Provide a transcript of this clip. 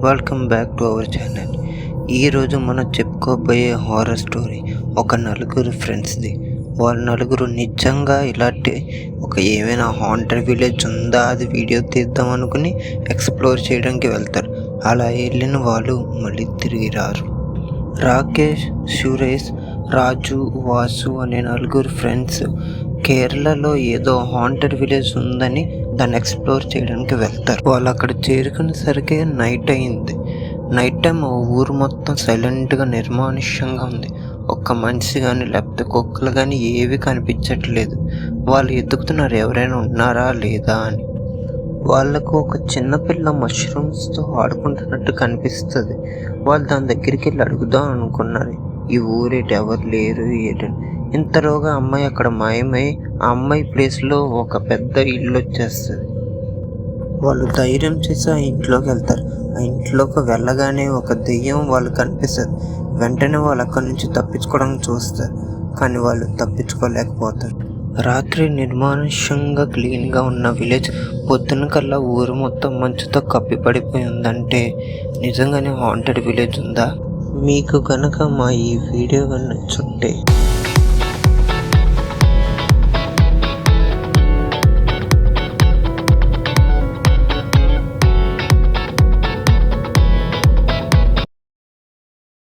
Welcome back to our channel. ఈరోజు మనం చెప్పుకోబోయే హారర్ స్టోరీ ఒక నలుగురు ఫ్రెండ్స్ది. వాళ్ళ నలుగురు నిజంగా ఇలాంటి ఏమైనా హాంటెడ్ విలేజ్ ఉందా అది వీడియో తీద్దాం అనుకుని ఎక్స్ప్లోర్ చేయడానికి వెళ్తారు. అలా వెళ్ళిన వాళ్ళు మళ్ళీ తిరిగి రారు. రాకేష్, సురేష్, రాజు, వాసు అనే నలుగురు ఫ్రెండ్స్ కేరళలో ఏదో హాంటెడ్ విలేజ్ ఉందని దాన్ని ఎక్స్ప్లోర్ చేయడానికి వెళ్తారు. వాళ్ళు అక్కడ చేరుకునేసరికి నైట్ అయింది. నైట్ టైం ఊరు మొత్తం సైలెంట్గా నిర్మానుష్యంగా ఉంది. ఒక్క మనిషి కానీ లేకపోతే కుక్కలు కానీ ఏవి కనిపించట్లేదు. వాళ్ళు ఎతుకుతున్నారు ఎవరైనా ఉన్నారా లేదా అని. వాళ్ళకు ఒక చిన్నపిల్ల మష్రూమ్స్తో ఆడుకుంటున్నట్టు కనిపిస్తుంది. వాళ్ళు దాని దగ్గరికి వెళ్ళి అడుగుదాం అనుకున్నారు, ఈ ఊరేటి ఎవరు లేరు ఏంటని. ఇంతలోగా అమ్మాయి అక్కడ మాయమై ఆ అమ్మాయి ప్లేస్లో ఒక పెద్ద ఇల్లు వచ్చేస్తుంది. వాళ్ళు ధైర్యం చేసి ఆ ఇంట్లోకి వెళ్తారు. ఆ ఇంట్లోకి వెళ్ళగానే ఒక దెయ్యం వాళ్ళు కనిపిస్తుంది. వెంటనే వాళ్ళు అక్కడి నుంచి తప్పించుకోవడానికి చూస్తారు, కానీ వాళ్ళు తప్పించుకోలేకపోతారు. రాత్రి నిర్మానుష్యంగా క్లీన్గా ఉన్న విలేజ్ పొద్దున కల్లా ఊరు మొత్తం మంచుతో కప్పిపడిపోయి ఉందంటే నిజంగానే హాంటెడ్ విలేజ్ ఉందా? మీకు కనుక మా ఈ వీడియో నచ్చుంటే